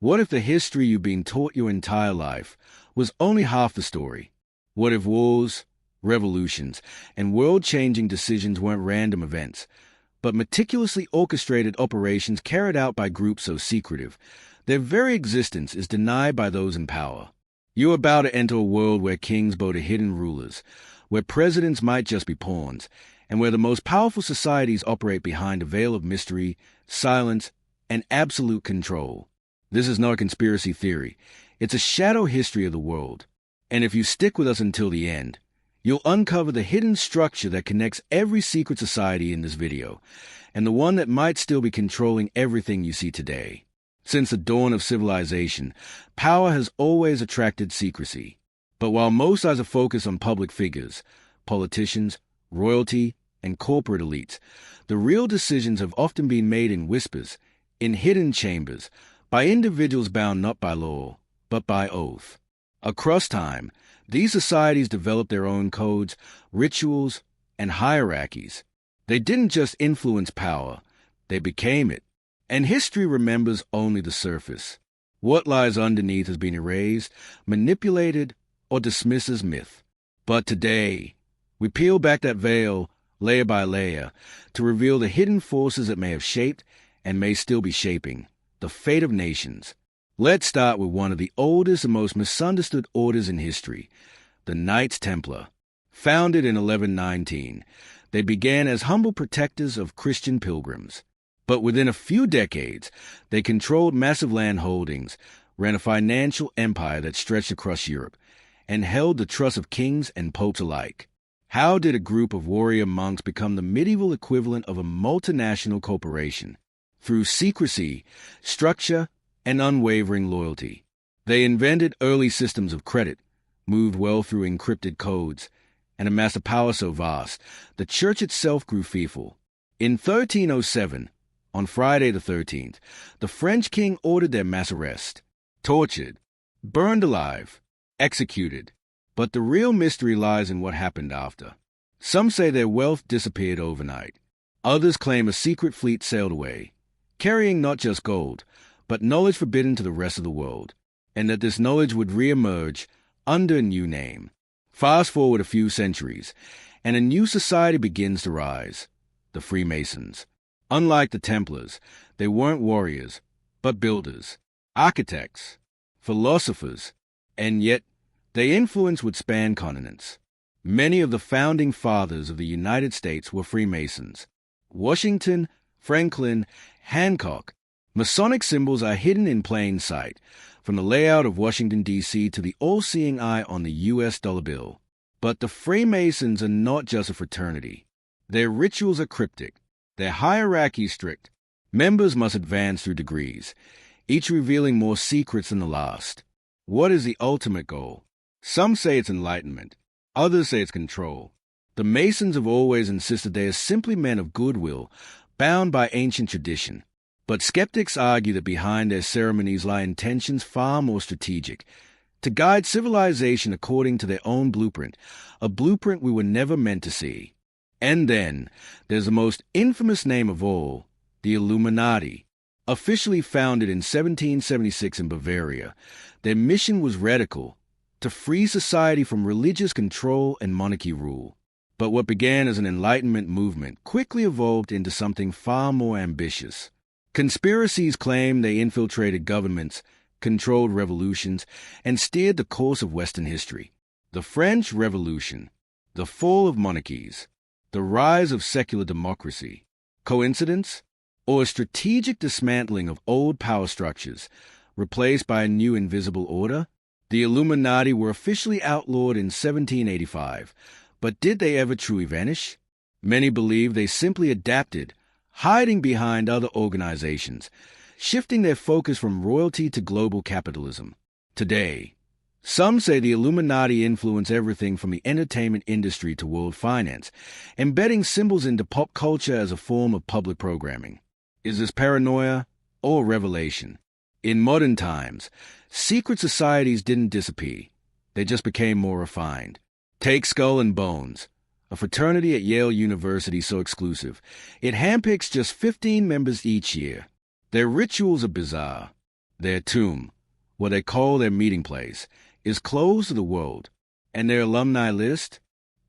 What if the history you've been taught your entire life was only half the story? What if wars, revolutions, and world-changing decisions weren't random events, but meticulously orchestrated operations carried out by groups so secretive, their very existence is denied by those in power? You're about to enter a world where kings bow to hidden rulers, where presidents might just be pawns, and where the most powerful societies operate behind a veil of mystery, silence, and absolute control. This is not a conspiracy theory. It's a shadow history of the world. And if you stick with us until the end, you'll uncover the hidden structure that connects every secret society in this video, and the one that might still be controlling everything you see today. Since the dawn of civilization, power has always attracted secrecy. But while most eyes are focused on public figures, politicians, royalty, and corporate elites, the real decisions have often been made in whispers, in hidden chambers, by individuals bound not by law, but by oath. Across time, these societies developed their own codes, rituals, and hierarchies. They didn't just influence power, they became it. And history remembers only the surface. What lies underneath has been erased, manipulated, or dismissed as myth. But today, we peel back that veil, layer by layer, to reveal the hidden forces that may have shaped and may still be shaping the fate of nations. Let's start with one of the oldest and most misunderstood orders in history, the Knights Templar. Founded in 1119, they began as humble protectors of Christian pilgrims. But within a few decades, they controlled massive land holdings, ran a financial empire that stretched across Europe, and held the trust of kings and popes alike. How did a group of warrior monks become the medieval equivalent of a multinational corporation? Through secrecy, structure, and unwavering loyalty. They invented early systems of credit, moved well through encrypted codes, and amassed a power so vast, the church itself grew fearful. In 1307, on Friday the 13th, the French king ordered their mass arrest, tortured, burned alive, executed. But the real mystery lies in what happened after. Some say their wealth disappeared overnight. Others claim a secret fleet sailed away, carrying not just gold, but knowledge forbidden to the rest of the world, and that this knowledge would re-emerge under a new name. Fast forward a few centuries, and a new society begins to rise, the Freemasons. Unlike the Templars, they weren't warriors, but builders, architects, philosophers, and yet their influence would span continents. Many of the founding fathers of the United States were Freemasons. Washington, Franklin, Hancock. Masonic symbols are hidden in plain sight, from the layout of Washington, D.C. to the all-seeing eye on the U.S. dollar bill. But the Freemasons are not just a fraternity. Their rituals are cryptic, their hierarchy strict. Members must advance through degrees, each revealing more secrets than the last. What is the ultimate goal? Some say it's enlightenment, others say it's control. The Masons have always insisted they are simply men of goodwill, bound by ancient tradition. But skeptics argue that behind their ceremonies lie intentions far more strategic, to guide civilization according to their own blueprint, a blueprint we were never meant to see. And then, there's the most infamous name of all, the Illuminati. Officially founded in 1776 in Bavaria, their mission was radical, to free society from religious control and monarchy rule. But what began as an Enlightenment movement quickly evolved into something far more ambitious. Conspiracies claim they infiltrated governments, controlled revolutions, and steered the course of Western history. The French Revolution, the fall of monarchies, the rise of secular democracy. Coincidence? Or a strategic dismantling of old power structures, replaced by a new invisible order? The Illuminati were officially outlawed in 1785, but did they ever truly vanish? Many believe they simply adapted, hiding behind other organizations, shifting their focus from royalty to global capitalism. Today, some say the Illuminati influence everything from the entertainment industry to world finance, embedding symbols into pop culture as a form of public programming. Is this paranoia or revelation? In modern times, secret societies didn't disappear. They just became more refined. Take Skull and Bones, a fraternity at Yale University so exclusive, it handpicks just 15 members each year. Their rituals are bizarre. Their tomb, what they call their meeting place, is closed to the world, and their alumni list?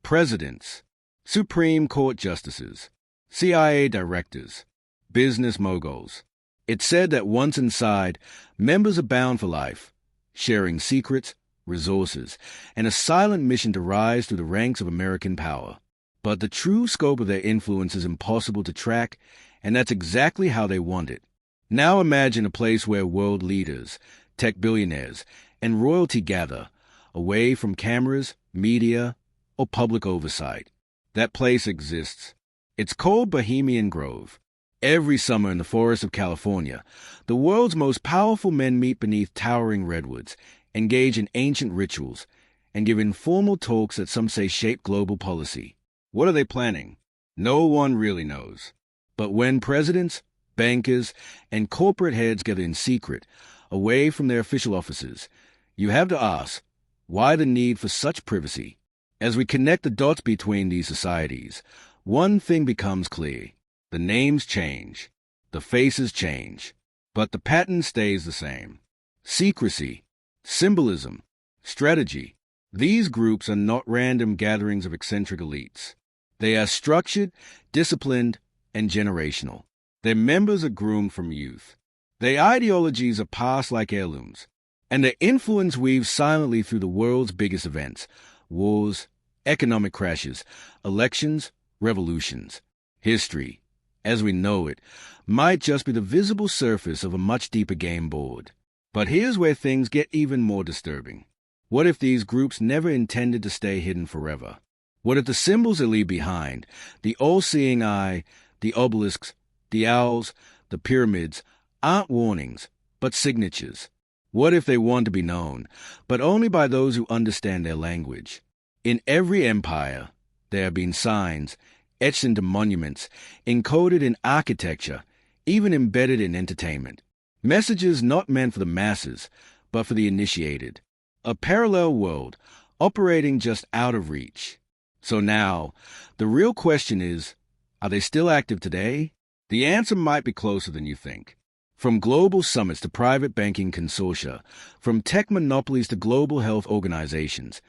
Presidents, Supreme Court justices, CIA directors, business moguls. It's said that once inside, members are bound for life, sharing secrets, resources, and a silent mission to rise through the ranks of American power. But the true scope of their influence is impossible to track, and that's exactly how they want it. Now imagine a place where world leaders, tech billionaires, and royalty gather, away from cameras, media, or public oversight. That place exists. It's called Bohemian Grove. Every summer in the forests of California, the world's most powerful men meet beneath towering redwoods, engage in ancient rituals, and give informal talks that some say shape global policy. What are they planning? No one really knows. But when presidents, bankers, and corporate heads gather in secret, away from their official offices, you have to ask, why the need for such privacy? As we connect the dots between these societies, one thing becomes clear. The names change, the faces change, but the pattern stays the same. Secrecy, symbolism, strategy. These groups are not random gatherings of eccentric elites. They are structured, disciplined, and generational. Their members are groomed from youth. Their ideologies are passed like heirlooms, and their influence weaves silently through the world's biggest events: wars, economic crashes, elections, revolutions. History, as we know it, might just be the visible surface of a much deeper game board. But here's where things get even more disturbing. What if these groups never intended to stay hidden forever? What if the symbols they leave behind, the all-seeing eye, the obelisks, the owls, the pyramids, aren't warnings, but signatures? What if they want to be known, but only by those who understand their language? In every empire, there have been signs, etched into monuments, encoded in architecture, even embedded in entertainment. Messages not meant for the masses, but for the initiated. A parallel world, operating just out of reach. So now, the real question is, are they still active today? The answer might be closer than you think. From global summits to private banking consortia, from tech monopolies to global health organizations,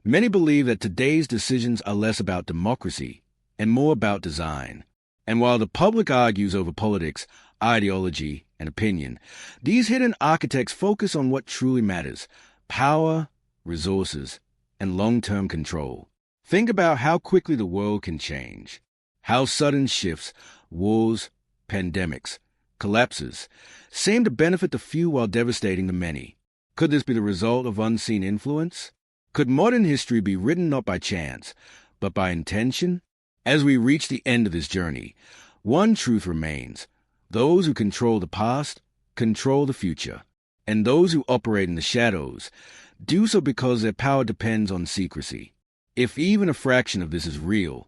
many believe that today's decisions are less about democracy and more about design. And while the public argues over politics, ideology, and opinion, these hidden architects focus on what truly matters: power, resources, and long-term control. Think about how quickly the world can change. How sudden shifts, wars, pandemics, collapses, seem to benefit the few while devastating the many. Could this be the result of unseen influence? Could modern history be written not by chance, but by intention? As we reach the end of this journey, one truth remains: those who control the past control the future, and those who operate in the shadows do so because their power depends on secrecy. If even a fraction of this is real,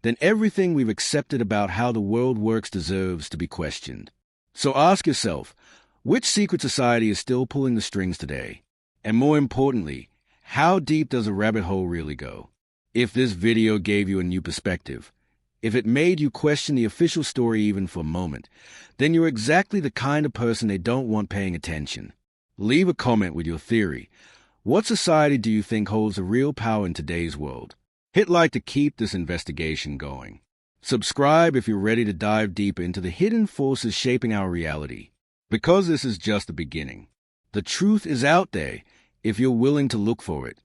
then everything we've accepted about how the world works deserves to be questioned. So ask yourself, which secret society is still pulling the strings today? And more importantly, how deep does a rabbit hole really go? If this video gave you a new perspective, if it made you question the official story even for a moment, then you're exactly the kind of person they don't want paying attention. Leave a comment with your theory. What society do you think holds the real power in today's world? Hit like to keep this investigation going. Subscribe if you're ready to dive deeper into the hidden forces shaping our reality. Because this is just the beginning. The truth is out there if you're willing to look for it.